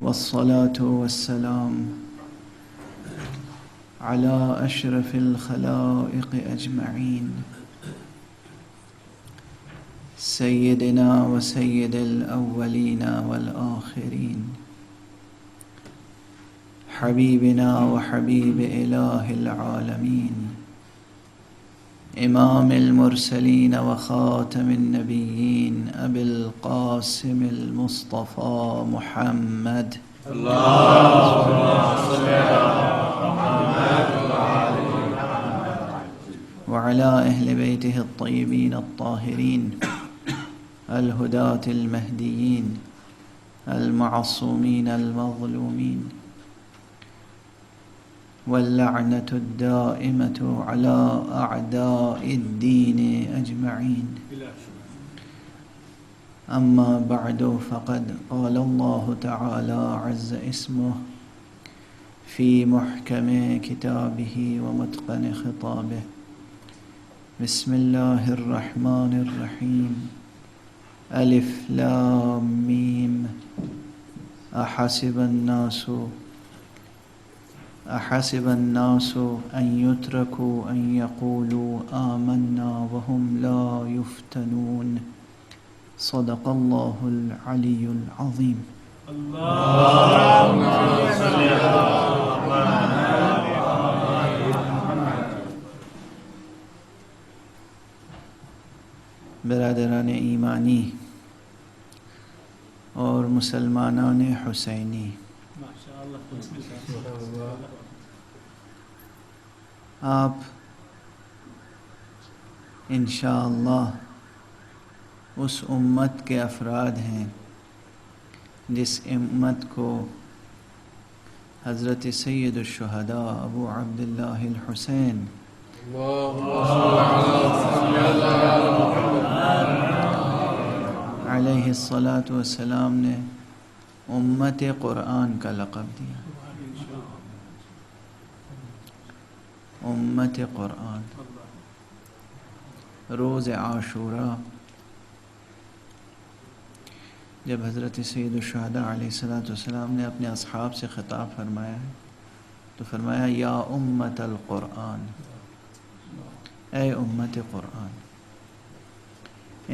والصلاة والسلام على أشرف الخلائق أجمعين سيدنا وسيد الأولين والآخرين حبيبنا وحبيب إله العالمين إمام المرسلين وخاتم النبيين أبي القاسم المصطفى محمد اللهم صل على محمد وعلى أهل بيته الطيبين الطاهرين الهداة المهديين المعصومين المظلومين واللعنة الدائمة على أعداء الدين أجمعين. أما بعد فقد قال الله تعالى عز اسمه في محكم كتابه ومتقن خطابه بسم الله الرحمن الرحيم ألف لام ميم أحسب الناس أن يتركوا أن يقولوا آمنا وهم لا يفتنون. صدق الله العلي العظيم. اللهم صل على محمد. برادران ایمانی اور مسلمانان حسینی، آپ انشاءاللہ اس امت کے افراد ہیں جس امت کو حضرت سید الشہداء ابو عبداللہ الحسین علیہ الصلاۃ والسلام نے امت قرآن کا لقب دیا. امت قرآن. روز عاشوراء جب حضرت سید الشہداء علیہ الصلاۃ والسلام نے اپنے اصحاب سے خطاب فرمایا ہے تو فرمایا یا امت القرآن، اے امت قرآن.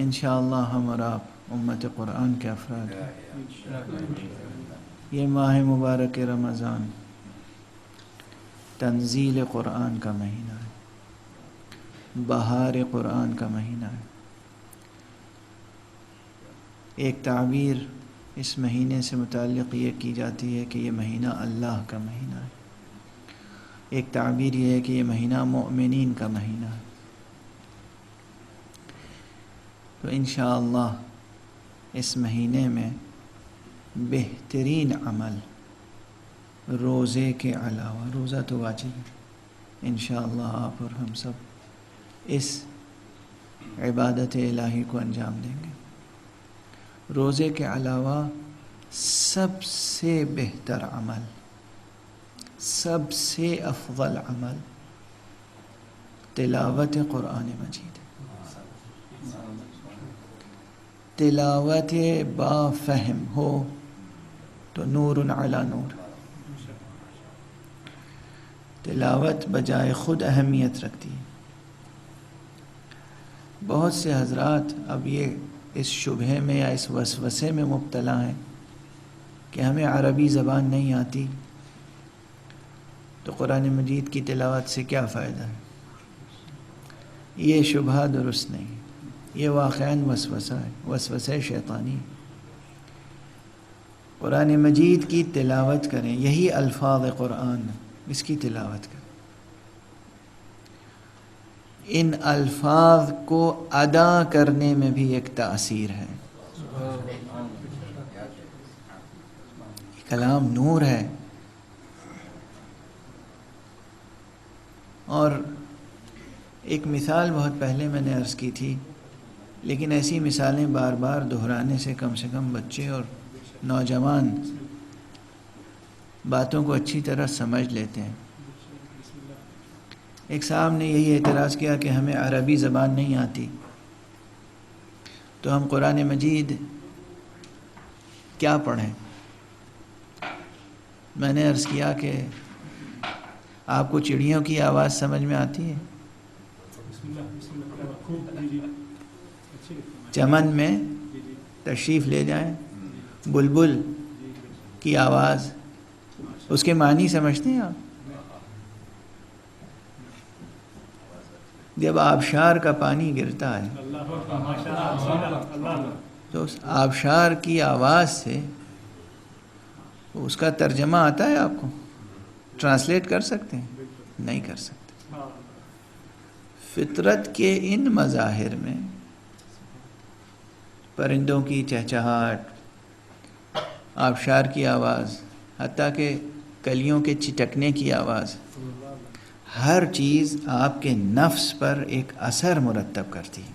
انشاءاللہ ہم اور آپ امت قرآن کے افراد ہیں. یہ ماہ مبارک رمضان تنزیل قرآن کا مہینہ ہے، بہار قرآن کا مہینہ ہے. ایک تعبیر اس مہینے سے متعلق یہ کی جاتی ہے کہ یہ مہینہ اللہ کا مہینہ ہے. ایک تعبیر یہ ہے کہ یہ مہینہ مؤمنین کا مہینہ ہے. تو انشاءاللہ اس مہینے میں بہترین عمل روزے کے علاوہ، روزہ تو واجب ہے، انشاءاللہ آپ اور ہم سب اس عبادت الہی کو انجام دیں گے. روزے کے علاوہ سب سے بہتر عمل، سب سے افضل عمل تلاوت قرآن مجید. تلاوت با فہم ہو تو نور علی نور. تلاوت بجائے خود اہمیت رکھتی ہے. بہت سے حضرات اب یہ اس شبہے میں یا اس وسوسے میں مبتلا ہیں کہ ہمیں عربی زبان نہیں آتی تو قرآن مجید کی تلاوت سے کیا فائدہ ہے. یہ شبہ درست نہیں، یہ واقعاً وسوسہ ہے، وسوسہ شیطانی. قرآن مجید کی تلاوت کریں، یہی الفاظ قرآن، اس کی تلاوت کریں. ان الفاظ کو ادا کرنے میں بھی ایک تاثیر ہے. کلام نور ہے. اور ایک مثال بہت پہلے میں نے عرض کی تھی، لیکن ایسی مثالیں بار بار دہرانے سے کم بچے اور نوجوان باتوں کو اچھی طرح سمجھ لیتے ہیں. ایک صاحب نے یہی اعتراض کیا کہ ہمیں عربی زبان نہیں آتی تو ہم قرآن مجید کیا پڑھیں. میں نے عرض کیا کہ آپ کو چڑیوں کی آواز سمجھ میں آتی ہے؟ چمن میں تشریف لے جائیں، بلبل کی آواز، اس کے معنی سمجھتے ہیں آپ؟ جب آبشار کا پانی گرتا ہے تو اس آبشار کی آواز سے اس کا ترجمہ آتا ہے؟ آپ کو ٹرانسلیٹ کر سکتے ہیں؟ نہیں کر سکتے۔ فطرت کے ان مظاہر میں پرندوں کی چہچہاہٹ، آبشار کی آواز، حتیٰ کہ کلیوں کے چٹکنے کی آواز، ہر چیز آپ کے نفس پر ایک اثر مرتب کرتی ہے۔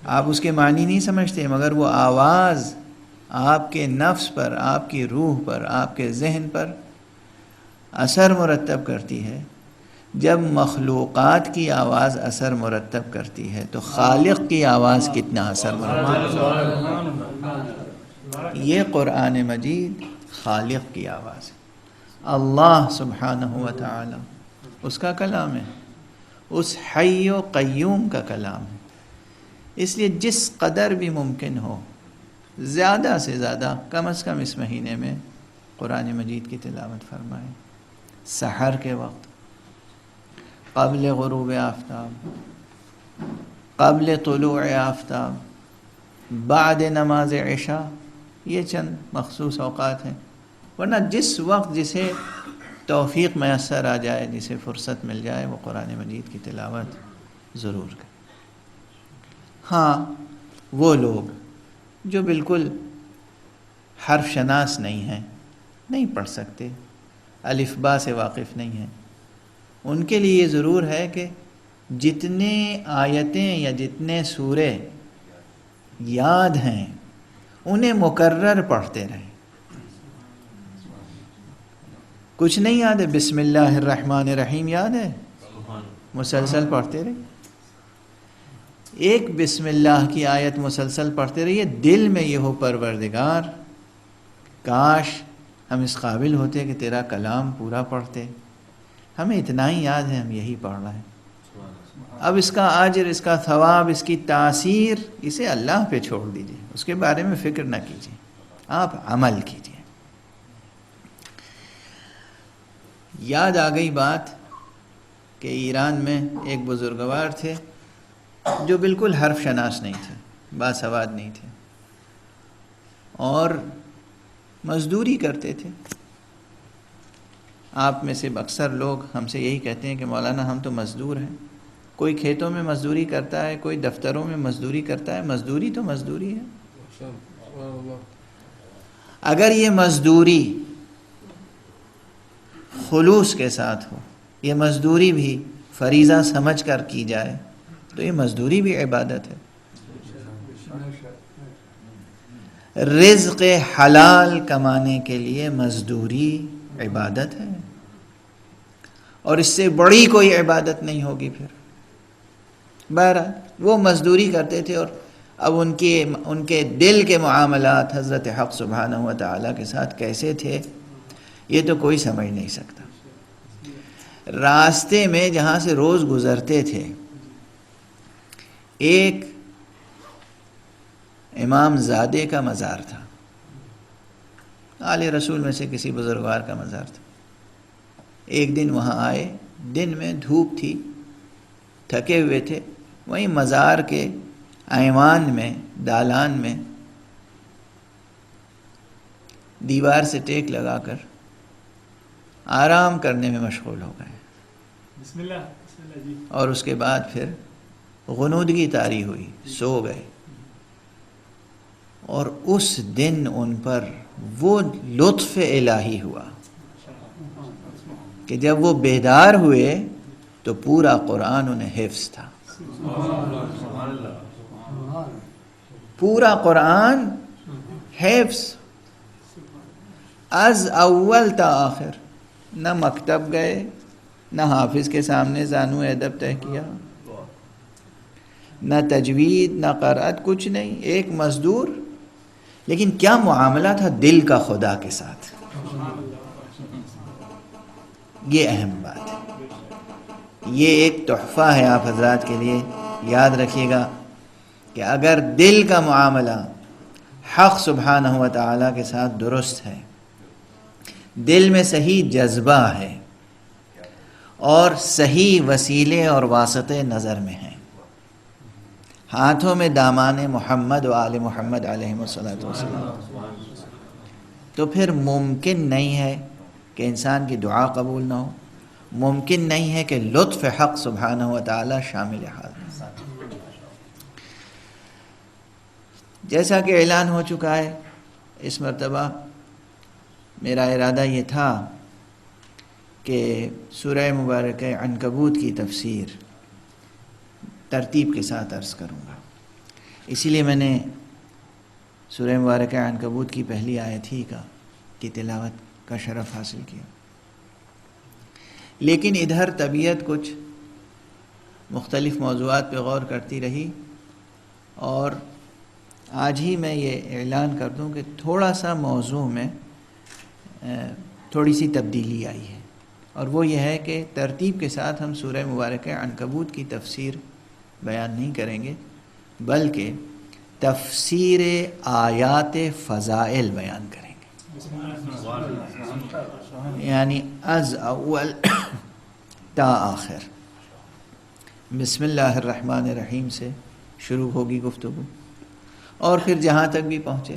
آپ اس کے معنی نہیں سمجھتے، مگر وہ آواز آپ کے نفس پر، آپ کی روح پر، آپ کے ذہن پر اثر مرتب کرتی ہے۔ جب مخلوقات کی آواز اثر مرتب کرتی ہے تو خالق کی آواز کتنا اثر مرتب کرتی ہے؟ یہ قرآن مجید خالق کی آواز ہے، اللہ سبحانہ و تعالی، اس کا کلام ہے، اس حی و قیوم کا کلام ہے۔ اس لیے جس قدر بھی ممکن ہو، زیادہ سے زیادہ، کم از کم اس مہینے میں قرآن مجید کی تلاوت فرمائیں۔ سحر کے وقت، قبل غروب آفتاب، قبل طلوع آفتاب، بعد نماز عشاء، یہ چند مخصوص اوقات ہیں، ورنہ جس وقت جسے توفیق میسر آ جائے، جسے فرصت مل جائے، وہ قرآن مجید کی تلاوت ضرور کرے۔ ہاں، وہ لوگ جو بالکل حرف شناس نہیں ہیں، نہیں پڑھ سکتے، الف با سے واقف نہیں ہیں، ان کے لیے یہ ضرور ہے کہ جتنے آیتیں یا جتنے سورے یاد ہیں انہیں مکرر پڑھتے رہیں۔ کچھ نہیں یاد ہے، بسم اللہ الرحمن الرحیم یاد ہے، مسلسل پڑھتے رہے، ایک بسم اللہ کی آیت مسلسل پڑھتے رہیے، دل میں یہ ہو پروردگار کاش ہم اس قابل ہوتے کہ تیرا کلام پورا پڑھتے، ہمیں اتنا ہی یاد ہے، ہم یہی پڑھ رہے ہیں۔ اب اس کا اجر، اس کا ثواب، اس کی تاثیر، اسے اللہ پہ چھوڑ دیجئے، اس کے بارے میں فکر نہ کیجئے، آپ عمل کیجئے۔ یاد آ گئی بات کہ ایران میں ایک بزرگوار تھے جو بالکل حرف شناس نہیں تھے، باسواد نہیں تھے، اور مزدوری کرتے تھے۔ آپ میں سے اکثر لوگ ہم سے یہی کہتے ہیں کہ مولانا ہم تو مزدور ہیں، کوئی کھیتوں میں مزدوری کرتا ہے، کوئی دفتروں میں مزدوری کرتا ہے، مزدوری تو مزدوری ہے۔ اگر یہ مزدوری خلوص کے ساتھ ہو، یہ مزدوری بھی فریضہ سمجھ کر کی جائے، تو یہ مزدوری بھی عبادت ہے۔ رزق حلال کمانے کے لیے مزدوری عبادت ہے، اور اس سے بڑی کوئی عبادت نہیں ہوگی پھر۔ بہرحال وہ مزدوری کرتے تھے، اور اب ان کے دل کے معاملات حضرت حق سبحانہ و تعالیٰ کے ساتھ کیسے تھے، یہ تو کوئی سمجھ نہیں سکتا۔ راستے میں جہاں سے روز گزرتے تھے، ایک امام زادے کا مزار تھا، آل رسول میں سے کسی بزرگوار کا مزار تھا۔ ایک دن وہاں آئے، دن میں دھوپ تھی، تھکے ہوئے تھے، وہیں مزار کے ایوان میں، دالان میں دیوار سے ٹیک لگا کر آرام کرنے میں مشغول ہو گئے۔ بسم اللہ جی۔ اور اس کے بعد پھر غنودگی طاری ہوئی، سو گئے، اور اس دن ان پر وہ لطف الہی ہوا کہ جب وہ بیدار ہوئے تو پورا قرآن انہیں حفظ تھا، پورا قرآن حفظ، از اول تا آخر، نہ مکتب گئے، نہ حافظ کے سامنے زانو ادب طے کیا، نہ تجوید، نہ قرأت، کچھ نہیں، ایک مزدور، لیکن کیا معاملہ تھا دل کا خدا کے ساتھ۔ یہ اہم بات ہے. یہ ایک تحفہ ہے آپ حضرات کے لیے. یاد رکھیے گا کہ اگر دل کا معاملہ حق سبحانہ و تعالیٰ کے ساتھ درست ہے، دل میں صحیح جذبہ ہے اور صحیح وسیلے اور واسطے نظر میں ہیں، ہاتھوں میں دامان محمد و آل محمد علیہ الصلوۃ والسلام، تو پھر ممکن نہیں ہے کہ انسان کی دعا قبول نہ ہو، ممکن نہیں ہے کہ لطف حق سبحانہ و تعالی شامل حال ہو. جیسا کہ اعلان ہو چکا ہے، اس مرتبہ میرا ارادہ یہ تھا کہ سورہ مبارکہ عنکبوت کی تفسیر ترتیب کے ساتھ عرض کروں گا. اسی لیے میں نے سورہ مبارکہ عنکبوت کی پہلی آیت ہی کی تلاوت کا شرف حاصل کیا. لیکن ادھر طبیعت کچھ مختلف موضوعات پہ غور کرتی رہی، اور آج ہی میں یہ اعلان کر دوں کہ تھوڑا سا موضوع میں تھوڑی سی تبدیلی آئی ہے، اور وہ یہ ہے کہ ترتیب کے ساتھ ہم سورہ مبارکہ عنکبوت کی تفسیر بیان نہیں کریں گے، بلکہ تفسیر آیات فضائل بیان کریں گے. یعنی از اول تا آخر بسم اللہ الرحمن الرحیم سے شروع ہوگی گفتگو، اور پھر جہاں تک بھی پہنچے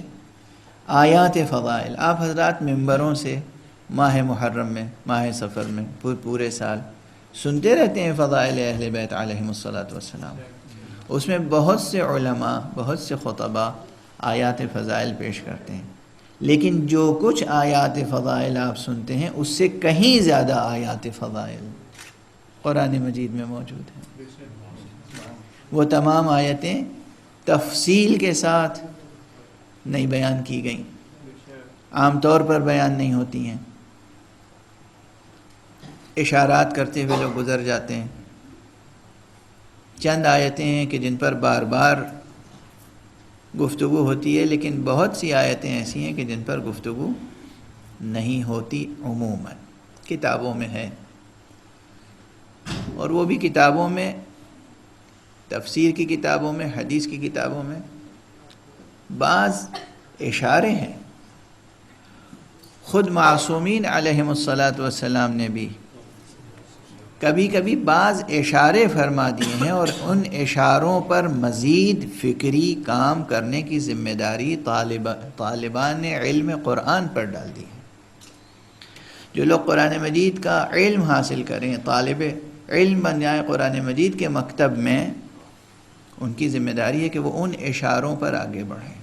آیات فضائل. آپ حضرات ممبروں سے ماہ محرم میں، ماہ سفر میں، پورے سال سنتے رہتے ہیں فضائل اہل بیت علیہم الصلوۃ والسلام. اس میں بہت سے علماء، بہت سے خطباء آیات فضائل پیش کرتے ہیں، لیکن جو کچھ آیات فضائل آپ سنتے ہیں اس سے کہیں زیادہ آیات فضائل قرآن مجید میں موجود ہیں. وہ تمام آیتیں تفصیل کے ساتھ نہیں بیان کی گئیں، عام طور پر بیان نہیں ہوتی ہیں، اشارات کرتے ہوئے لوگ گزر جاتے ہیں. چند آیتیں ہیں کہ جن پر بار بار گفتگو ہوتی ہے، لیکن بہت سی آیتیں ایسی ہیں کہ جن پر گفتگو نہیں ہوتی. عموماً کتابوں میں ہے، اور وہ بھی کتابوں میں، تفسیر کی کتابوں میں، حدیث کی کتابوں میں بعض اشارے ہیں. خود معصومین علیہم الصلاۃ والسلام نے بھی کبھی کبھی بعض اشارے فرما دیے ہیں، اور ان اشاروں پر مزید فکری کام کرنے کی ذمہ داری طالبان علم قرآن پر ڈال دی ہے. جو لوگ قرآن مجید کا علم حاصل کریں، طالب علم بن جائیں قرآن مجید کے مکتب میں، ان کی ذمہ داری ہے کہ وہ ان اشاروں پر آگے بڑھیں.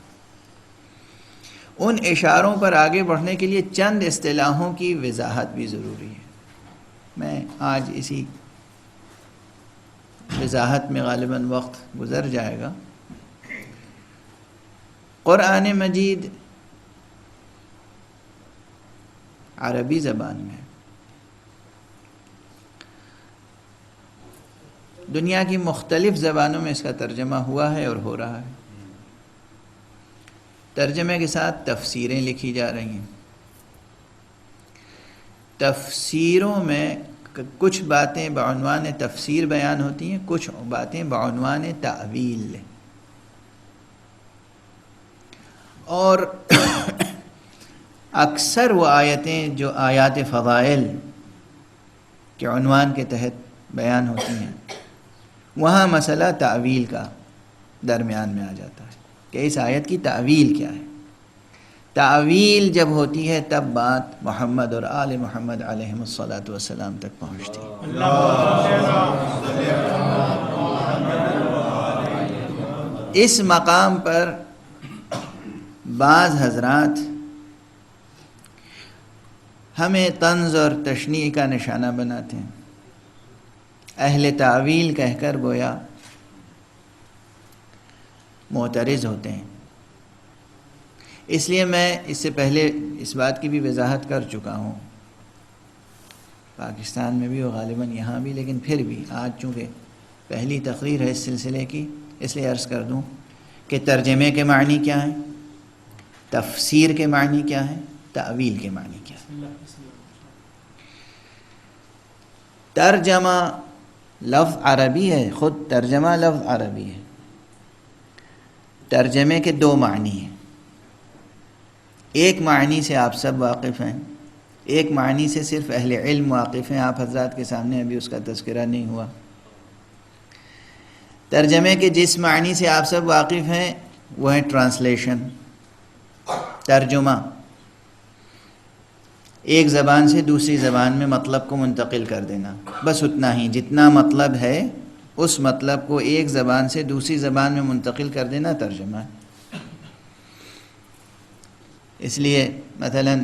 ان اشاروں پر آگے بڑھنے کے لیے چند اصطلاحوں کی وضاحت بھی ضروری ہے. میں آج اسی وضاحت میں غالباً وقت گزر جائے گا. قرآن مجید عربی زبان میں دنیا کی مختلف زبانوں میں اس کا ترجمہ ہوا ہے اور ہو رہا ہے. ترجمے کے ساتھ تفسیریں لکھی جا رہی ہیں. تفسیروں میں کچھ باتیں بعنوان تفسیر بیان ہوتی ہیں، کچھ باتیں بعنوان تأویل، اور اکثر وہ آیتیں جو آیات فضائل کے عنوان کے تحت بیان ہوتی ہیں، وہاں مسئلہ تأویل کا درمیان میں آ جاتا ہے کہ اس آیت کی تأویل کیا ہے. تأویل جب ہوتی ہے تب بات محمد اور آل محمد علیہم الصلوۃ والسلام تک پہنچتی ہے. اس مقام پر بعض حضرات ہمیں طنز اور تشنیع کا نشانہ بناتے ہیں، اہل تأویل کہہ کر گویا معترض ہوتے ہیں. اس لیے میں اس سے پہلے اس بات کی بھی وضاحت کر چکا ہوں، پاکستان میں بھی اور غالباً یہاں بھی، لیکن پھر بھی آج چونکہ پہلی تقریر ہے اس سلسلے کی، اس لیے عرض کر دوں کہ ترجمے کے معنی کیا ہیں، تفسیر کے معنی کیا ہیں، تأویل کے معنی کیا ہیں. ترجمہ لفظ عربی ہے، خود ترجمہ لفظ عربی ہے. ترجمے کے دو معنی ہیں. ایک معنی سے آپ سب واقف ہیں، ایک معنی سے صرف اہل علم واقف ہیں. آپ حضرات کے سامنے ابھی اس کا تذکرہ نہیں ہوا. ترجمے کے جس معنی سے آپ سب واقف ہیں وہ ہے ٹرانسلیشن، ترجمہ. ایک زبان سے دوسری زبان میں مطلب کو منتقل کر دینا، بس اتنا ہی. جتنا مطلب ہے اس مطلب کو ایک زبان سے دوسری زبان میں منتقل کر دینا ترجمہ ہے. اس لیے مثلا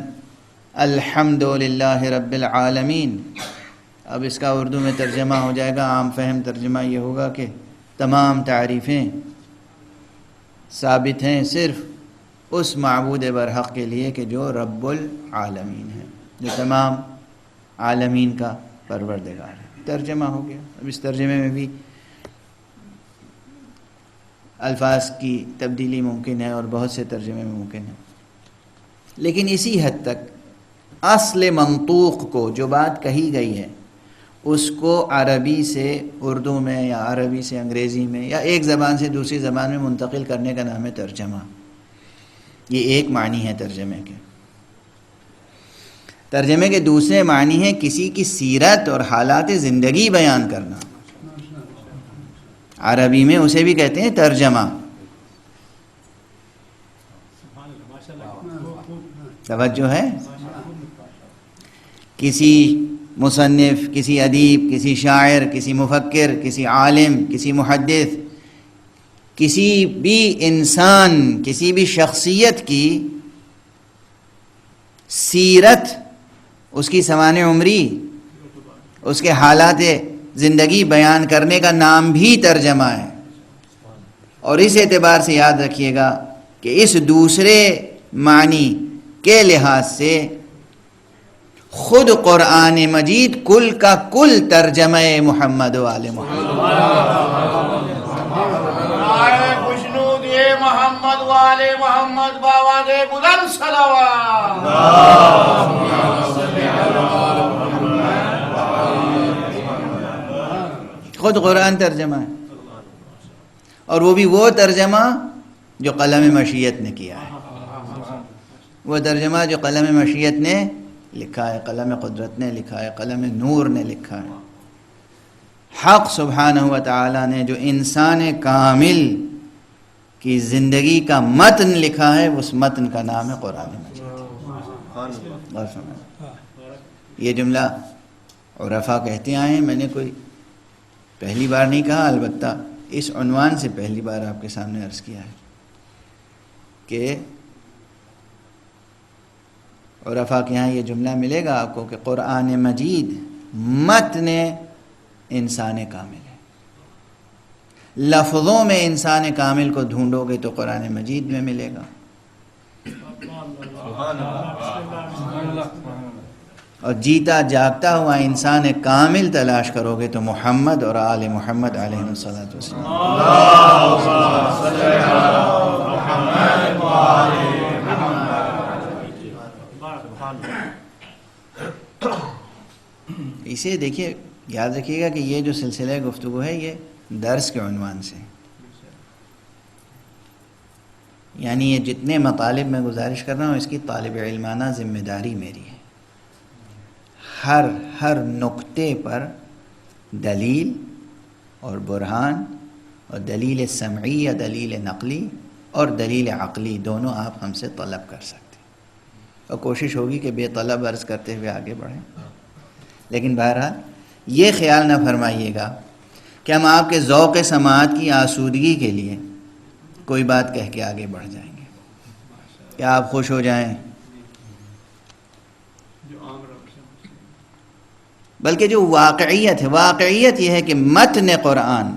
الحمد للہ رب العالمین، اب اس کا اردو میں ترجمہ ہو جائے گا، عام فہم ترجمہ یہ ہوگا کہ تمام تعریفیں ثابت ہیں صرف اس معبود برحق کے لیے کہ جو رب العالمین ہے، جو تمام عالمین کا پروردگار ہے. ترجمہ ہو گیا. اب اس ترجمے میں بھی الفاظ کی تبدیلی ممکن ہے اور بہت سے ترجمے میں ممکن ہے، لیکن اسی حد تک اصل منطوق کو، جو بات کہی گئی ہے، اس کو عربی سے اردو میں یا عربی سے انگریزی میں یا ایک زبان سے دوسری زبان میں منتقل کرنے کا نام ہے ترجمہ. یہ ایک معنی ہے ترجمے کے. ترجمے کے دوسرے معنی ہیں کسی کی سیرت اور حالات زندگی بیان کرنا. عربی میں اسے بھی کہتے ہیں ترجمہ. توجہ ہے؟ کسی مصنف، کسی ادیب، کسی شاعر، کسی مفکر، کسی عالم، کسی محدث، کسی بھی انسان، کسی بھی شخصیت کی سیرت، اس کی سوانح عمری، اس کے حالات زندگی بیان کرنے کا نام بھی ترجمہ ہے. اور اس اعتبار سے یاد رکھیے گا کہ اس دوسرے معنی کے لحاظ سے خود قرآن مجید کل کا کل ترجمہ محمد و آل محمد. خوشنود محمد و آل محمد بابا دے بلند صلوات. خود قرآن ترجمہ ہے، اور وہ بھی وہ ترجمہ جو قلم مشیت نے کیا ہے. وہ ترجمہ جو قلم مشیت نے لکھا ہے، قلم قدرت نے لکھا ہے، قلم نور نے لکھا ہے. حق سبحانہ و تعالی نے جو انسان کامل کی زندگی کا متن لکھا ہے، اس متن کا نام ہے قرآن مجید. غور فرمائیں. یہ جملہ عرفا کہتے آئے ہیں، میں نے کوئی پہلی بار نہیں کہا، البتہ اس عنوان سے پہلی بار آپ کے سامنے عرض کیا ہے کہ عرفا کے یہاں یہ جملہ ملے گا آپ کو کہ قرآن مجید متن انسان کامل ہے. لفظوں میں انسان کامل کو ڈھونڈو گے تو قرآن مجید میں ملے گا، اور جیتا جاگتا ہوا انسان کامل تلاش کرو گے تو محمد اور آل محمد علیہ الصلوۃ والسلام. اسے دیکھیے، یاد رکھیے گا کہ یہ جو سلسلہ گفتگو ہے یہ درس کے عنوان سے، یعنی یہ جتنے مطالب میں گزارش کر رہا ہوں اس کی طالب علمانہ ذمہ داری میری ہے. ہر نقطے پر دلیل اور برہان، اور دلیل سمعی یا دلیل نقلی اور دلیل عقلی دونوں آپ ہم سے طلب کر سکتے ہیں، اور کوشش ہوگی کہ بے طلب عرض کرتے ہوئے آگے بڑھیں. لیکن بہرحال یہ خیال نہ فرمائیے گا کہ ہم آپ کے ذوق سماعت کی آسودگی کے لیے کوئی بات کہہ کے آگے بڑھ جائیں گے کہ آپ خوش ہو جائیں، بلکہ جو واقعیت ہے، واقعیت یہ ہے کہ متن قرآن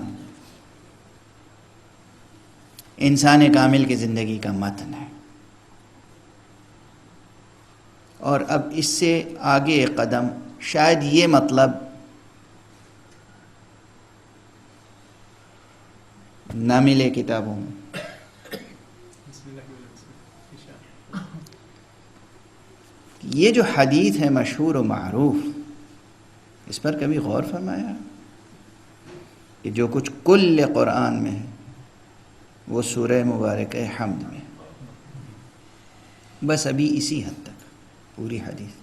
انسان کامل کی زندگی کا متن ہے. اور اب اس سے آگے ایک قدم، شاید یہ مطلب نہ ملے کتابوں میں، یہ جو حدیث ہے مشہور و معروف اس پر کبھی غور فرمایا کہ جو کچھ کل قرآن میں ہے وہ سورہ مبارکہ حمد میں ہے؟ بس ابھی اسی حد تک پوری حدیث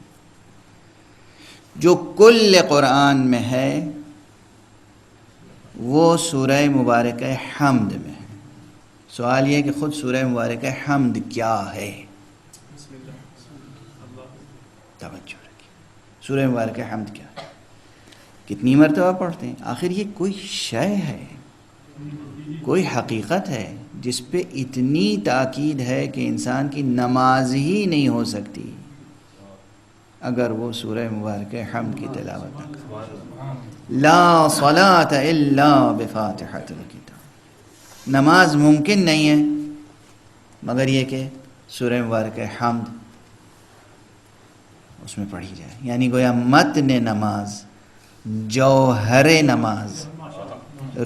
جو کل قرآن میں ہے وہ سورہ مبارکہ حمد میں ہے۔ سوال یہ ہے کہ خود سورہ مبارکہ حمد کیا ہے؟ بسم اللہ اللہ توجہ رکھیے، سورہ مبارکہ حمد کیا ہے؟ کتنی مرتبہ پڑھتے ہیں؟ آخر یہ کوئی شے ہے، کوئی حقیقت ہے جس پہ اتنی تاکید ہے کہ انسان کی نماز ہی نہیں ہو سکتی اگر وہ سورہ مبارکہ حمد کی تلاوت نہ کرے۔ لا صلاۃ الا بفاتحۃ الکتاب، نماز ممکن نہیں ہے مگر یہ کہ سورہ مبارکہ حمد اس میں پڑھی جائے، یعنی گویا متن نماز، جوہر نماز،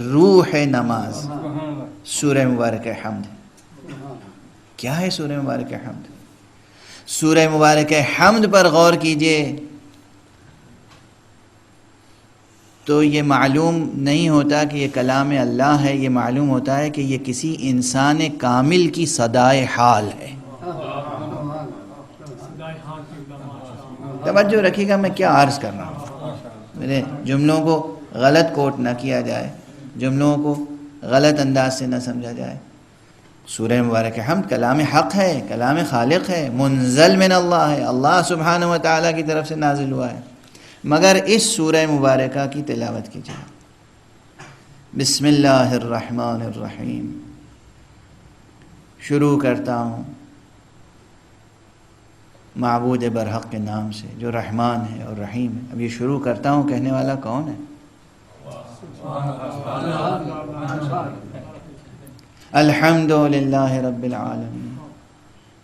روح نماز سورہ مبارکہ حمد ہے۔ کیا ہے سورہ مبارکہ حمد؟ سورہ مبارکہ حمد پر غور کیجئے تو یہ معلوم نہیں ہوتا کہ یہ کلام اللہ ہے، یہ معلوم ہوتا ہے کہ یہ کسی انسان کامل کی صدائے حال ہے۔ توجہ رکھیے گا میں کیا عرض کر رہا ہوں، میرے جملوں کو غلط کوٹ نہ کیا جائے، جملوں کو غلط انداز سے نہ سمجھا جائے۔ سورہ مبارکہ حمد کلام حق ہے، کلام خالق ہے، منزل من اللہ ہے، اللہ سبحانہ و تعالیٰ کی طرف سے نازل ہوا ہے، مگر اس سورہ مبارکہ کی تلاوت کیجیے۔ بسم اللہ الرحمن الرحیم، شروع کرتا ہوں معبود برحق کے نام سے جو رحمان ہے اور رحیم ہے۔ اب یہ شروع کرتا ہوں کہنے والا کون ہے؟ الحمد للہ رب العالمین،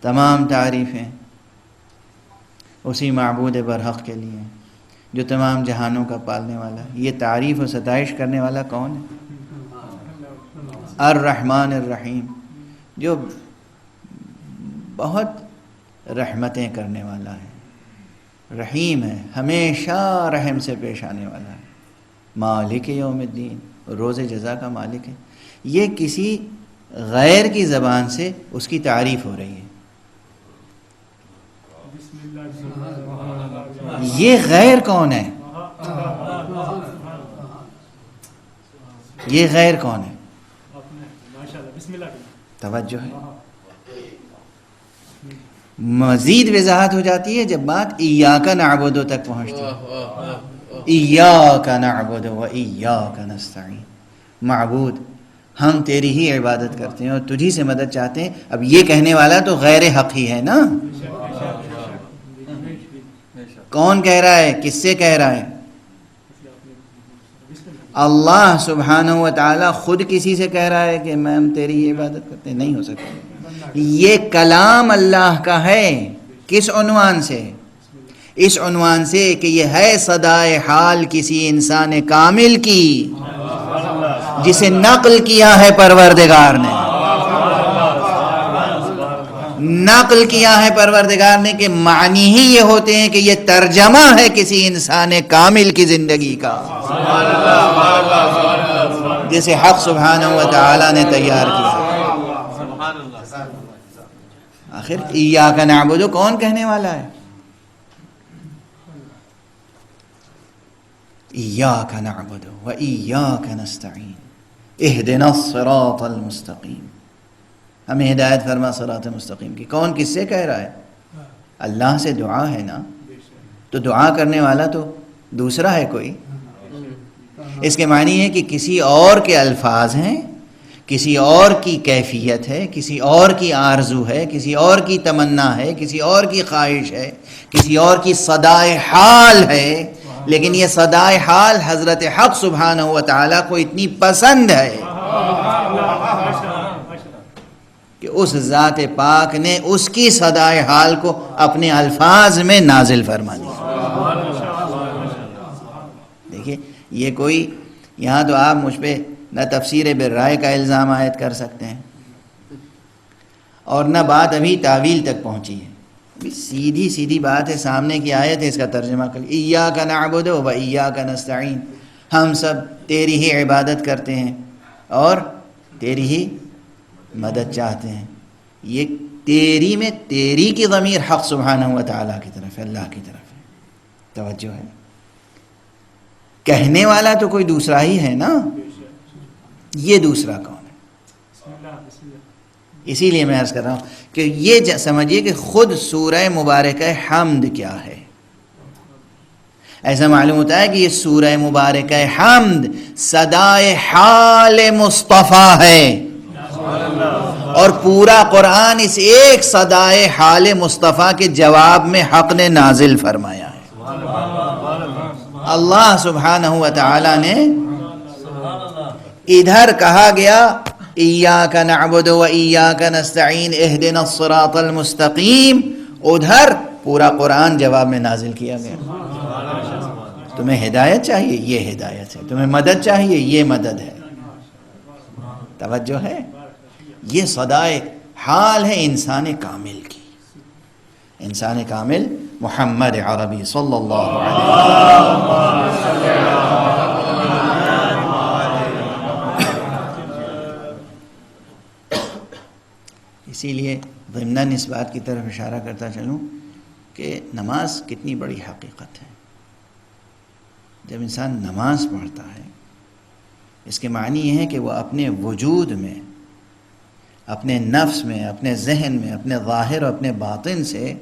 تمام تعریفیں اسی معبود برحق کے لیے جو تمام جہانوں کا پالنے والا ہے۔ یہ تعریف و ستائش کرنے والا کون ہے؟ الرحمن الرحیم، جو بہت رحمتیں کرنے والا ہے، رحیم ہے، ہمیشہ رحم سے پیش آنے والا ہے، مالک یوم الدین، روز جزا کا مالک ہے۔ یہ کسی غیر کی زبان سے اس کی تعریف ہو رہی ہے۔ بسم اللہ یہ غیر کون ہے؟ یہ غیر کون ہے؟ ماشاءاللہ بسم اللہ توجہ ہے، مزید وضاحت ہو جاتی ہے جب بات ایاک نعبد تک پہنچتی ہے۔ ایاک نعبد و ایاک نستعین، معبود ہم تیری ہی عبادت کرتے ہیں اور تجھی سے مدد چاہتے ہیں۔ اب یہ کہنے والا تو غیر حق ہی ہے نا؟ کون کہہ رہا ہے؟ کس سے کہہ رہا ہے؟ اللہ سبحانہ و تعالی خود کسی سے کہہ رہا ہے کہ میں ہم تیری ہی عبادت کرتے ہیں؟ نہیں ہو سکتا۔ یہ کلام اللہ کا ہے، کس عنوان سے؟ اس عنوان سے کہ یہ ہے صدائے حال کسی انسان کامل کی جسے نقل کیا ہے پروردگار نے، نقل کیا ہے پروردگار نے کہ معنی ہی یہ ہوتے ہیں کہ یہ ترجمہ ہے کسی انسان کامل کی زندگی کا جسے حق سبحانہ و تعالی نے تیار کیا۔ آخر ایاک نعبد کون کہنے والا ہے؟ ایاک نعبد و ایاک نستعین اہدنا الصراط المستقیم، ہمیں ہدایت فرما صراط مستقیم کی۔ کون کس سے کہہ رہا ہے؟ اللہ سے دعا ہے نا، تو دعا کرنے والا تو دوسرا ہے کوئی۔ اس کے معنی ہے کہ کسی اور کے الفاظ ہیں، کسی اور کی کیفیت ہے، کسی اور کی آرزو ہے، کسی اور کی تمنا ہے، کسی اور کی خواہش ہے، کسی اور کی صدائے حال ہے، لیکن یہ صدائے حال حضرت حق سبحانہ و تعالیٰ کو اتنی پسند ہے کہ اس ذات پاک نے اس کی صدائے حال کو اپنے الفاظ میں نازل فرما دیا۔ دیکھیے یہ کوئی یہاں تو آپ مجھ پہ نہ تفسیر بالرائے کا الزام عائد کر سکتے ہیں اور نہ بات ابھی تعویل تک پہنچی ہے۔ سیدھی سیدھی بات ہے، سامنے کی آیت ہے، اس کا ترجمہ کر لیجیے، ایاک نعبد و ایاک نستعین، ہم سب تیری ہی عبادت کرتے ہیں اور تیری ہی مدد چاہتے ہیں. یہ تیری میں تیری کی ضمیر حق سبحانہ و تعالیٰ کی طرف ہے، اللہ کی طرف ہے. توجہ ہے. کہنے والا تو کوئی دوسرا ہی ہے نا، یہ دوسرا کون ہے؟ بسم اللہ بسم اللہ. اسی لیے میں عرض کر رہا ہوں کہ یہ سمجھیے کہ خود سورہ مبارکہ حمد کیا ہے. ایسا معلوم ہوتا ہے کہ یہ سورہ مبارکہ حمد صدائے حال مصطفیٰ ہے، اور پورا قرآن اس ایک صدائے حال مصطفیٰ کے جواب میں حق نے نازل فرمایا ہے. اللہ سبحانہ و تعالی نے ادھر کہا گیا ایاک نعبد و ایاک نستعین اہدنا الصراط المستقیم، ادھر پورا قرآن جواب میں نازل کیا گیا. تمہیں ہدایت چاہیے، یہ ہدایت ہے. تمہیں مدد چاہیے، یہ مدد ہے. توجہ ہے. یہ صدائے حال ہے انسان کامل کی. انسان کامل محمد عربی صلی اللہ علیہ اسی لیے ضمناً اس بات کی طرف اشارہ کرتا چلوں کہ نماز کتنی بڑی حقیقت ہے. جب انسان نماز پڑھتا ہے، اس کے معنی یہ ہے کہ وہ اپنے وجود میں، اپنے نفس میں، اپنے ذہن میں، اپنے ظاہر اور اپنے باطن سے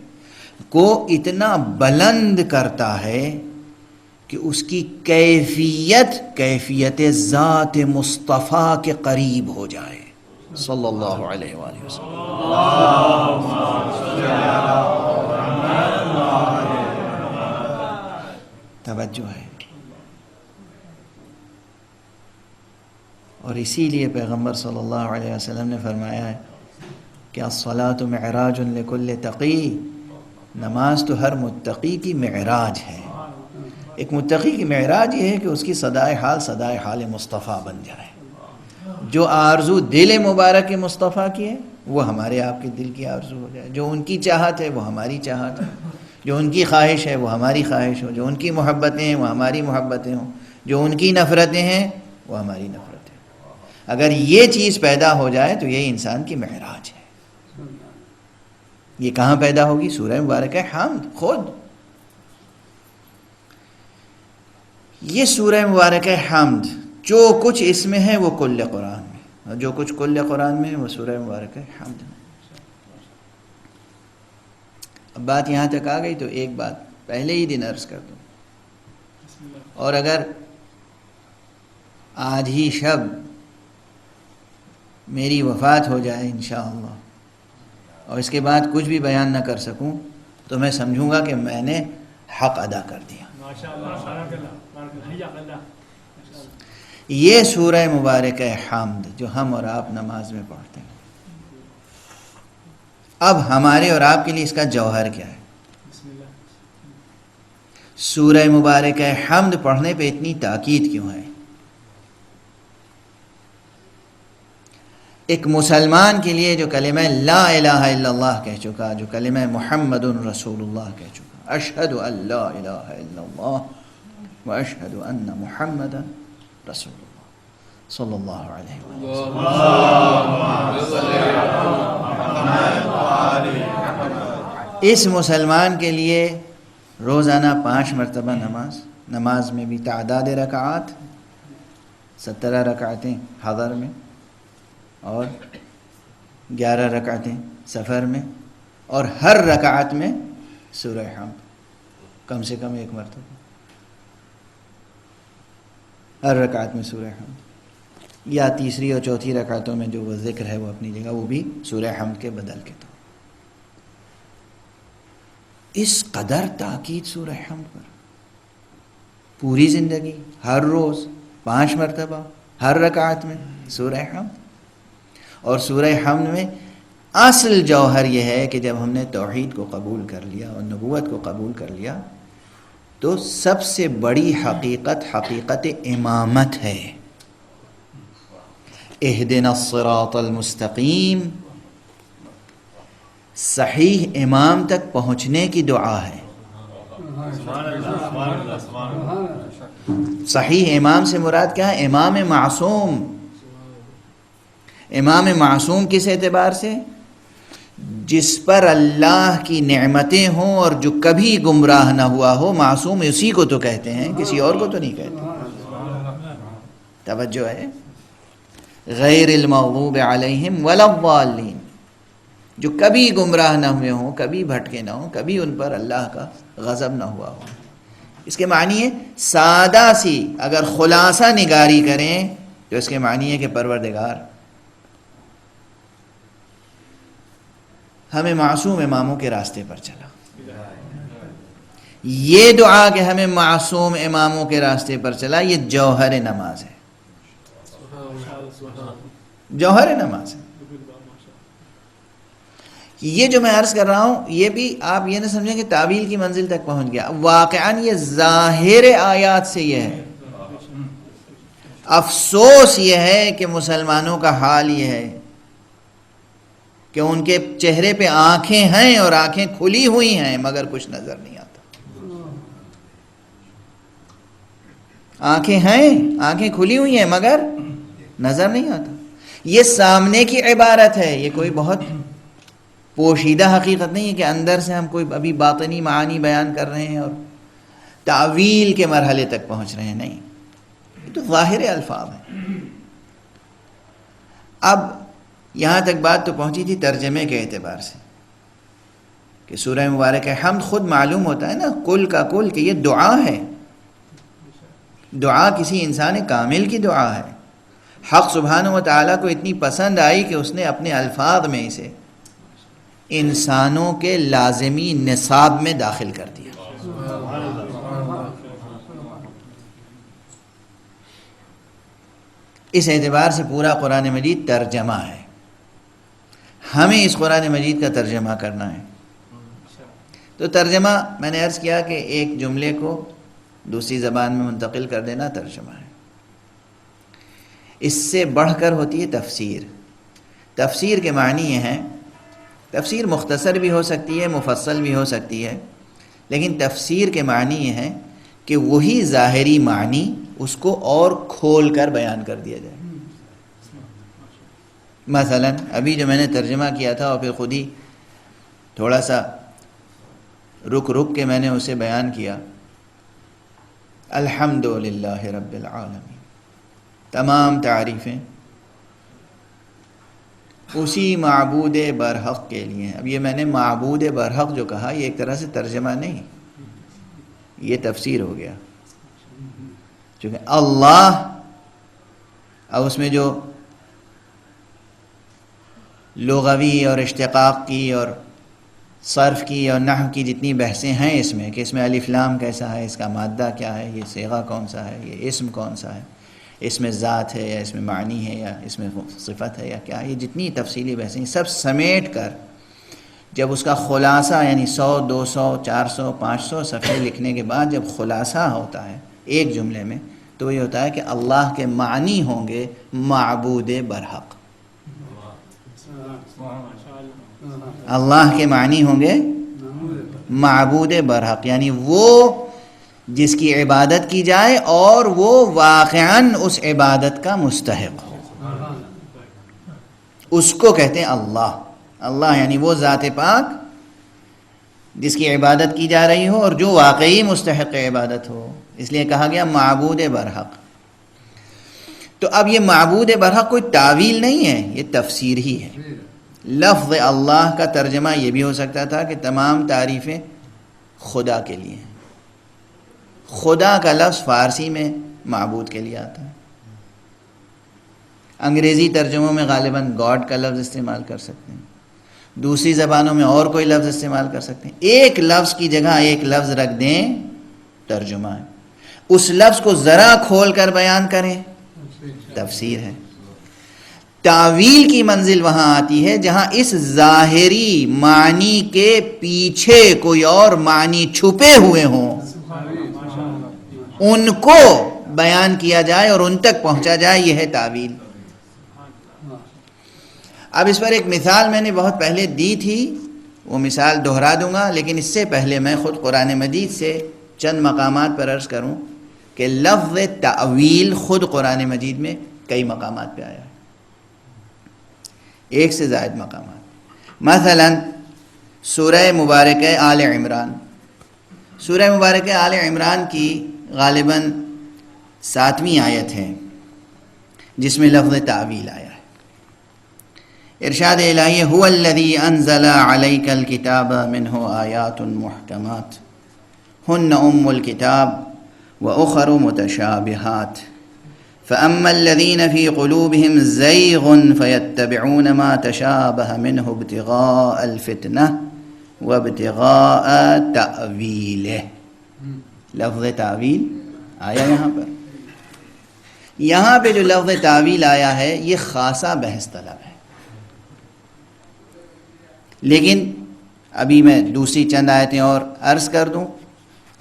کو اتنا بلند کرتا ہے کہ اس کی کیفیت ذات مصطفیٰ کے قریب ہو جائے صلی اللہ علیہ وآلہ وسلم. توجہ ہے. اور اسی لیے پیغمبر صلی اللہ علیہ وسلم نے فرمایا ہے کہ الصلاۃ معراج لکل تقی، نماز تو ہر متقی کی معراج ہے. ایک متقی کی معراج یہ ہے کہ اس کی صدائے حال مصطفیٰ بن جائے. جو آرزو دل مبارک مصطفیٰ کی ہے وہ ہمارے آپ کے دل کی آرزو ہو جائے. جو ان کی چاہت ہے وہ ہماری چاہت ہے. جو ان کی خواہش ہے وہ ہماری خواہش ہو. جو ان کی محبتیں ہیں وہ ہماری محبتیں ہوں. جو ان کی نفرتیں ہیں وہ ہماری نفرتیں. اگر یہ چیز پیدا ہو جائے تو یہ انسان کی معراج ہے. یہ کہاں پیدا ہوگی؟ سورہ مبارکہ حمد خود. یہ سورہ مبارکہ حمد جو کچھ اس میں ہے وہ کل قرآن میں، اور جو کچھ کل قرآن میں ہے وہ سورہ مبارکہ حمد میں. اب بات یہاں تک آ گئی تو ایک بات پہلے ہی دن عرض کر دوں، اور اگر آج ہی شب میری وفات ہو جائے انشاءاللہ اور اس کے بعد کچھ بھی بیان نہ کر سکوں تو میں سمجھوں گا کہ میں نے حق ادا کر دیا. یہ سورہ مبارکہ حمد جو ہم اور آپ نماز میں پڑھتے ہیں، اب ہمارے اور آپ کے لیے اس کا جوہر کیا ہے؟ سورہ مبارکہ حمد پڑھنے پہ اتنی تاکید کیوں ہے؟ ایک مسلمان کے لیے جو کلمہ لا الہ الا اللہ کہہ چکا، جو کلمہ محمد رسول اللہ کہہ چکا، اشہد ان لا الہ الا اللہ و اشہد ان محمد رسول اللہ صلی اللہ علیہ وسلم. اس مسلمان کے لیے روزانہ 5 مرتبہ نماز میں بھی تعداد رکعات 17 رکعتیں حضر میں اور 11 رکعتیں سفر میں، اور ہر رکعت میں سورہ حمد کم سے کم 1 مرتبہ. ہر رکعت میں سورہ حمد، یا تیسری اور چوتھی رکعتوں میں جو وہ ذکر ہے وہ اپنی جگہ، وہ بھی سورہ حمد کے بدل کے طور. اس قدر تاکید سورہ حمد پر، پوری زندگی ہر روز 5 مرتبہ ہر رکعت میں سورہ حمد. اور سورہ حمد میں اصل جوہر یہ ہے کہ جب ہم نے توحید کو قبول کر لیا اور نبوت کو قبول کر لیا تو سب سے بڑی حقیقت امامت ہے. اہدنا الصراط المستقیم، صحیح امام تک پہنچنے کی دعا ہے. صحیح امام سے مراد کیا ہے؟ امام معصوم. امام معصوم کس اعتبار سے؟ جس پر اللہ کی نعمتیں ہوں اور جو کبھی گمراہ نہ ہوا ہو. معصوم اسی کو تو کہتے ہیں، کسی اور کو تو نہیں کہتے. توجہ ہے. غیر المغضوب علیہم ولا الضالین، جو کبھی گمراہ نہ ہوئے ہوں، کبھی بھٹکے نہ ہوں، کبھی ان پر اللہ کا غضب نہ ہوا ہو. اس کے معنی ہے سادہ سی اگر خلاصہ نگاری کریں تو اس کے معنی ہے کہ پروردگار ہمیں معصوم اماموں کے راستے پر چلا. یہ دعا کہ ہمیں معصوم اماموں کے راستے پر چلا، یہ جوہر نماز ہے. جوہر نماز ہے. یہ جو میں عرض کر رہا ہوں یہ بھی آپ یہ نہ سمجھیں کہ تعویل کی منزل تک پہنچ گیا. واقعاً یہ ظاہر آیات سے یہ ہے. افسوس یہ ہے کہ مسلمانوں کا حال یہ ہے کہ ان کے چہرے پہ آنکھیں ہیں اور آنکھیں کھلی ہوئی ہیں مگر کچھ نظر نہیں آتا. آنکھیں ہیں، آنکھیں کھلی ہوئی ہیں مگر نظر نہیں آتا. یہ سامنے کی عبارت ہے، یہ کوئی بہت پوشیدہ حقیقت نہیں ہے کہ اندر سے ہم کوئی ابھی باطنی معانی بیان کر رہے ہیں اور تعویل کے مرحلے تک پہنچ رہے ہیں. نہیں، یہ تو ظاہر الفاظ ہیں. اب یہاں تک بات تو پہنچی تھی ترجمے کے اعتبار سے کہ سورہ مبارک حمد خود معلوم ہوتا ہے نا کل کا کل کہ یہ دعا ہے. دعا کسی انسان کامل کی دعا ہے. حق سبحانہ و تعالیٰ کو اتنی پسند آئی کہ اس نے اپنے الفاظ میں اسے انسانوں کے لازمی نصاب میں داخل کر دیا. اس اعتبار سے پورا قرآن مجید ترجمہ ہے. ہمیں اس قرآن مجید کا ترجمہ کرنا ہے. تو ترجمہ میں نے عرض کیا کہ ایک جملے کو دوسری زبان میں منتقل کر دینا ترجمہ ہے. اس سے بڑھ کر ہوتی ہے تفسیر. تفسیر کے معنی یہ ہیں، تفسیر مختصر بھی ہو سکتی ہے، مفصل بھی ہو سکتی ہے، لیکن تفسیر کے معنی یہ ہیں کہ وہی ظاہری معنی اس کو اور کھول کر بیان کر دیا جائے. مثلا ابھی جو میں نے ترجمہ کیا تھا اور پھر خود ہی تھوڑا سا رک کے میں نے اسے بیان کیا، الحمدللہ رب العالمین، تمام تعریفیں اسی معبود برحق کے لیے ہیں. اب یہ میں نے معبود برحق جو کہا یہ ایک طرح سے ترجمہ نہیں، یہ تفسیر ہو گیا. چونکہ اللہ، اب اس میں جو لغوی اور اشتقاق کی اور صرف کی اور نحو کی جتنی بحثیں ہیں اس میں کہ اس میں الف لام کیسا ہے، اس کا مادہ کیا ہے، یہ صیغہ کون سا ہے، یہ اسم کون سا ہے، اس میں ذات ہے یا اس میں معنی ہے یا اس میں صفت ہے یا کیا، یہ جتنی تفصیلی بحثیں سب سمیٹ کر جب اس کا خلاصہ یعنی 100 200 400 500 صفحے لکھنے کے بعد جب خلاصہ ہوتا ہے ایک جملے میں تو یہ ہوتا ہے کہ اللہ کے معنی ہوں گے معبود برحق. اللہ کے معنی ہوں گے معبود برحق، یعنی وہ جس کی عبادت کی جائے اور وہ واقعاً اس عبادت کا مستحق ہو. اس کو کہتے ہیں اللہ. اللہ یعنی وہ ذات پاک جس کی عبادت کی جا رہی ہو اور جو واقعی مستحق عبادت ہو، اس لیے کہا گیا معبود برحق. تو اب یہ معبود برحق کوئی تعویل نہیں ہے، یہ تفسیر ہی ہے. لفظ اللہ کا ترجمہ یہ بھی ہو سکتا تھا کہ تمام تعریفیں خدا کے لیے ہیں. خدا کا لفظ فارسی میں معبود کے لیے آتا ہے. انگریزی ترجموں میں غالباً گاڈ کا لفظ استعمال کر سکتے ہیں، دوسری زبانوں میں اور کوئی لفظ استعمال کر سکتے ہیں. ایک لفظ کی جگہ ایک لفظ رکھ دیں ترجمہ ہے. اس لفظ کو ذرا کھول کر بیان کریں تفسیر ہے. تعویل کی منزل وہاں آتی ہے جہاں اس ظاہری معنی کے پیچھے کوئی اور معنی چھپے ہوئے ہوں، ان کو بیان کیا جائے اور ان تک پہنچا جائے. یہ ہے تعویل. اب اس پر ایک مثال میں نے بہت پہلے دی تھی وہ مثال دہرا دوں گا، لیکن اس سے پہلے میں خود قرآن مجید سے چند مقامات پر عرض کروں کہ لفظ تعویل خود قرآن مجید میں کئی مقامات پہ آیا ہے، ایک سے زائد مقامات۔ مثلا سورہ مبارکہ آل عمران، سورہ مبارکہ آل عمران کی غالباً 7ویں آیت ہے جس میں لفظ تعویل آیا ہے۔ ارشاد الہی هو الذی انزل علیک الکتاب منہ آیات محکمات ہن ام الکتاب واخر متشابہات فاما الذین فی قلوبہم زیغ فیتبعون ما تشابہ منہ ابتغاء الفتنہ وابتغاء تأویلہ۔ لفظ تعویل آیا یہاں پر، یہاں پہ جو لفظ تعویل آیا ہے یہ خاصا بحث طلب ہے، لیکن ابھی میں دوسری چند آیتیں اور عرض کر دوں۔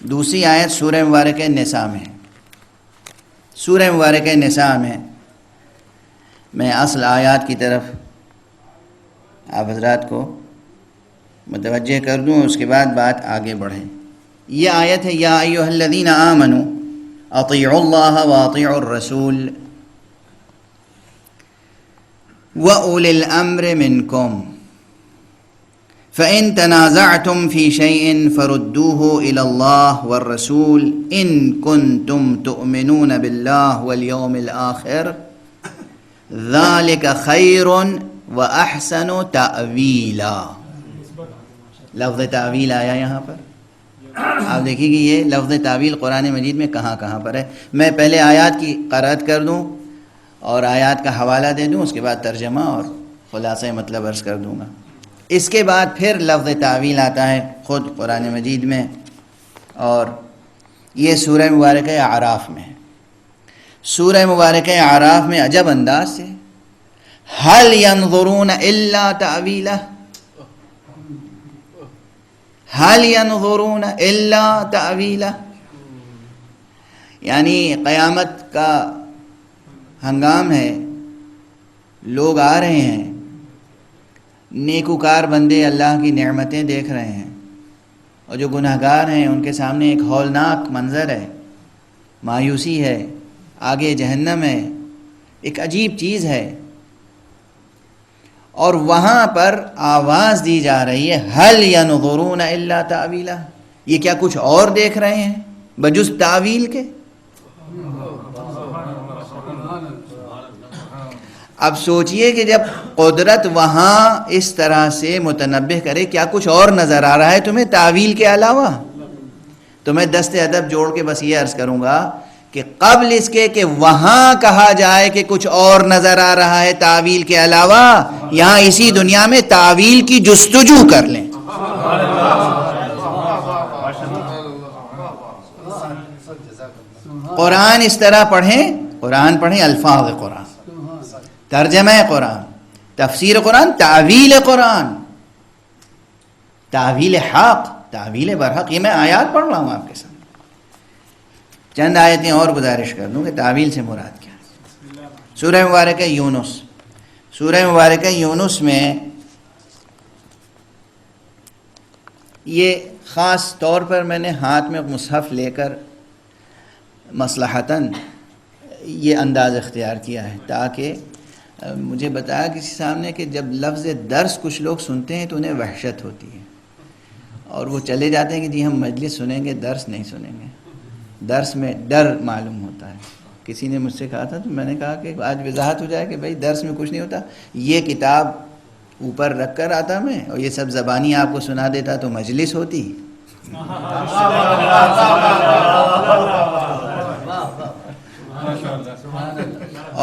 دوسری آیت سورہ مبارکہ نساء میں ہے، سورہ مبارکہ نساء میں میں اصل آیات کی طرف آپ حضرات کو متوجہ کر دوں، اس کے بعد بات آگے بڑھے۔ یہ آیت ہے یا ایھا الذین آمنوا اطیعوا اللہ واطیعوا الرسول واولی الامر منکم فإن تنازعتم في شيء فردوه إلى الله والرسول إن كنتم تؤمنون بالله واليوم الآخر ذلك خير وأحسن تأويلا۔ لفظ تعویل آیا یہاں پر، آپ دیکھیے کہ یہ لفظ تعویل قرآن مجید میں کہاں کہاں پر ہے۔ میں پہلے آیات کی قرأت کر دوں اور آیات کا حوالہ دے دوں، اس کے بعد ترجمہ اور خلاصہ مطلب عرض کر دوں گا۔ اس کے بعد پھر لفظ تعویل آتا ہے خود قرآن مجید میں، اور یہ سورہ مبارکہ اعراف میں ہے۔ سورہ مبارکہ اعراف میں عجب انداز سے هل ينظرون الا تأویلہ، هل ينظرون الا تأویلہ، یعنی قیامت کا ہنگام ہے، لوگ آ رہے ہیں، نیکوکار بندے اللہ کی نعمتیں دیکھ رہے ہیں، اور جو گناہگار ہیں ان کے سامنے ایک ہولناک منظر ہے، مایوسی ہے، آگے جہنم ہے، ایک عجیب چیز ہے، اور وہاں پر آواز دی جا رہی ہے هل ينظرون الا تأویلہ، یہ کیا کچھ اور دیکھ رہے ہیں بجز تعویل کے؟ اب سوچئے کہ جب قدرت وہاں اس طرح سے متنبہ کرے، کیا کچھ اور نظر آ رہا ہے تمہیں تعویل کے علاوہ؟ تو میں دست ادب جوڑ کے بس یہ عرض کروں گا کہ قبل اس کے کہ وہاں کہا جائے کہ کچھ اور نظر آ رہا ہے تعویل کے علاوہ، یہاں اسی دنیا میں تعویل کی جستجو کر لیں۔ قرآن اس طرح پڑھیں، قرآن پڑھیں، الفاظ قرآن، ترجمہ قرآن، تفسیر قرآن، تعویل قرآن، تعویل حق، تعویل برحق۔ یہ میں آیات پڑھ رہا ہوں آپ کے سامنے، چند آیتیں اور گزارش کر دوں کہ تعویل سے مراد کیا ہے۔ سورہ مبارکہ یونس، سورہ مبارکہ یونس میں یہ خاص طور پر میں نے ہاتھ میں مصحف لے کر مصلحتاً یہ انداز اختیار کیا ہے تاکہ مجھے بتایا کسی سامنے کہ جب لفظ درس کچھ لوگ سنتے ہیں تو انہیں وحشت ہوتی ہے، اور وہ چلے جاتے ہیں کہ جی ہم مجلس سنیں گے، درس نہیں سنیں گے۔ درس میں ڈر معلوم ہوتا ہے۔ کسی نے مجھ سے کہا تھا تو میں نے کہا کہ آج وضاحت ہو جائے کہ بھائی درس میں کچھ نہیں ہوتا، یہ کتاب اوپر رکھ کر آتا میں اور یہ سب زبانی آپ کو سنا دیتا تو مجلس ہوتی۔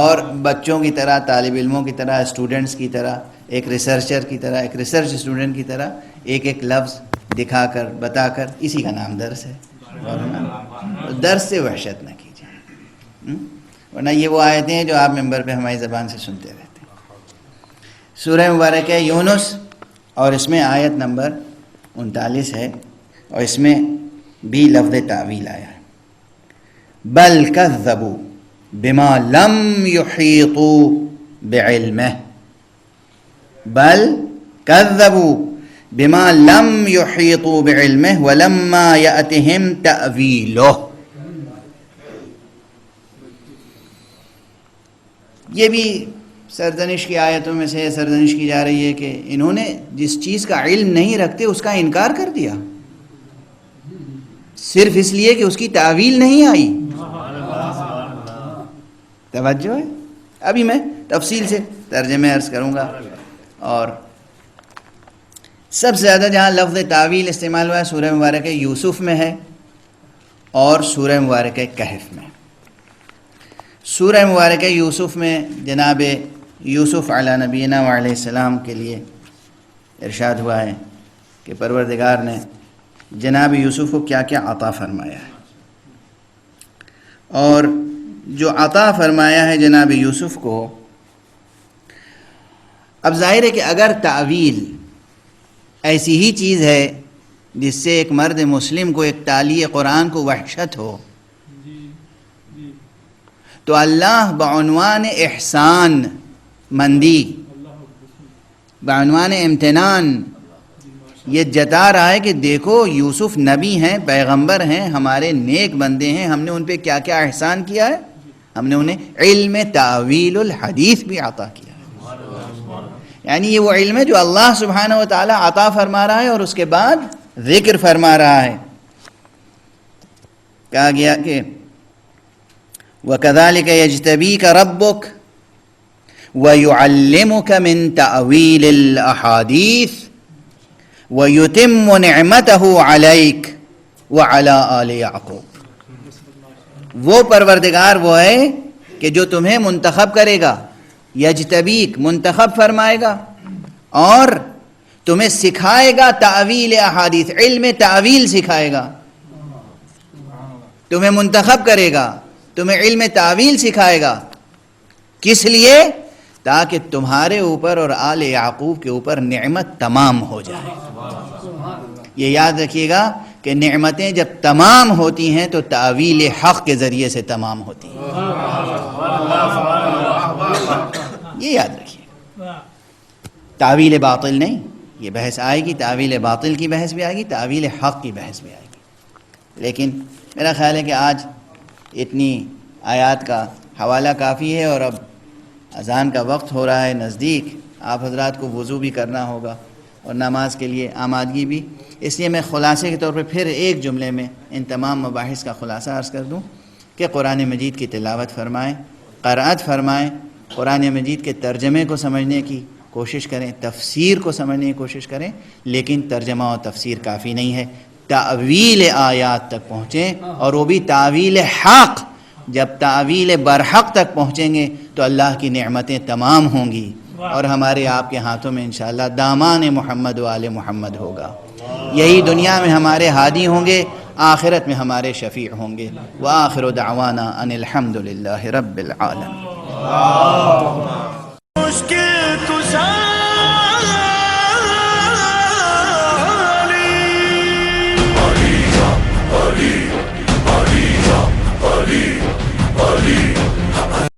اور بچوں کی طرح، طالب علموں کی طرح، اسٹوڈنٹس کی طرح، ایک ریسرچر کی طرح، ایک ریسرچ اسٹوڈنٹ کی طرح ایک ایک لفظ دکھا کر بتا کر، اسی کا نام درس ہے۔ درس سے وحشت نہ کیجیے، ورنہ یہ وہ آیتیں ہیں جو آپ ممبر پہ ہماری زبان سے سنتے رہتے ہیں۔ سورہ مبارکہ یونس، اور اس میں آیت نمبر 39 ہے، اور اس میں بھی لفظ تعویل آیا ہے۔ بل کذبوا بما لم يحيطوا بعلمه، بل کذبوا، بما لم يحيطوا بعلمه ولما يأتهم تأویلہ. یہ بھی سرزنش کی آیتوں میں سے سرزنش کی جا رہی ہے کہ انہوں نے جس چیز کا علم نہیں رکھتے اس کا انکار کر دیا صرف اس لیے کہ اس کی تعویل نہیں آئی. توجہ ہے. ابھی میں تفصیل سے ترجمے عرض کروں گا. اور سب سے زیادہ جہاں لفظ تعویل استعمال ہوا ہے سورہ مبارکہ یوسف میں ہے اور سورہ مبارکہ کہف میں. سورہ مبارکہ یوسف میں جناب یوسف علی نبینا وعلیہ السلام کے لیے ارشاد ہوا ہے کہ پروردگار نے جناب یوسف کو کیا کیا عطا فرمایا ہے. اور جو عطا فرمایا ہے جناب یوسف کو، اب ظاہر ہے کہ اگر تعویل ایسی ہی چیز ہے جس سے ایک مرد مسلم کو ایک تالی قرآن کو وحشت ہو، تو اللہ بعنوان احسان مندی، بعنوان امتنان یہ جتا رہا ہے کہ دیکھو یوسف نبی ہیں، پیغمبر ہیں، ہمارے نیک بندے ہیں، ہم نے ان پہ کیا کیا احسان کیا ہے. ہم نے انہیں علم تعویل الحدیث بھی عطا کیا ہے. یعنی یہ وہ علم ہے جو اللہ سبحانہ و تعالی عطا فرما رہا ہے اور اس کے بعد ذکر فرما رہا ہے. کہا گیا کہ وَكَذَلِكَ يَجْتَبِيكَ رَبُّكَ وَيُعَلِّمُكَ مِن تَأْوِيلِ الْأَحَادِيثِ وَيُتِمُّ نِعْمَتَهُ عَلَيْكَ وَعَلَىٰ آلِ يَعْقُوبَ. وہ پروردگار وہ ہے کہ جو تمہیں منتخب کرے گا، یجتبیک منتخب فرمائے گا اور تمہیں سکھائے گا تعویل احادیث، علم تعویل سکھائے گا. تمہیں منتخب کرے گا، تمہیں علم تعویل سکھائے گا. کس لیے؟ تاکہ تمہارے اوپر اور آل یعقوب کے اوپر نعمت تمام ہو جائے. یہ یاد رکھیے گا کہ نعمتیں جب تمام ہوتی ہیں تو تعویل حق کے ذریعے سے تمام ہوتی ہیں. یہ یاد رکھیے. تعویل باطل نہیں. یہ بحث آئے گی، تعویل باطل کی بحث بھی آئے گی، تعویل حق کی بحث بھی آئے گی. لیکن میرا خیال ہے کہ آج اتنی آیات کا حوالہ کافی ہے اور اب اذان کا وقت ہو رہا ہے نزدیک. آپ حضرات کو وضو بھی کرنا ہوگا اور نماز کے لیے آمادگی بھی. اس لیے میں خلاصے کے طور پہ پھر ایک جملے میں ان تمام مباحث کا خلاصہ عرض کر دوں کہ قرآن مجید کی تلاوت فرمائیں، قرأت فرمائیں، قرآن مجید کے ترجمے کو سمجھنے کی کوشش کریں، تفسیر کو سمجھنے کی کوشش کریں. لیکن ترجمہ اور تفسیر کافی نہیں ہے، تعویل آیات تک پہنچیں، اور وہ بھی تعویل حق. جب تعویل برحق تک پہنچیں گے تو اللہ کی نعمتیں تمام ہوں گی اور ہمارے آپ کے ہاتھوں میں انشاءاللہ دامان محمد و آل محمد ہوگا. یہی دنیا میں ہمارے ہادی ہوں گے، آخرت میں ہمارے شفیع ہوں گے. وآخر دعوانا ان الحمد للہ رب العالمین.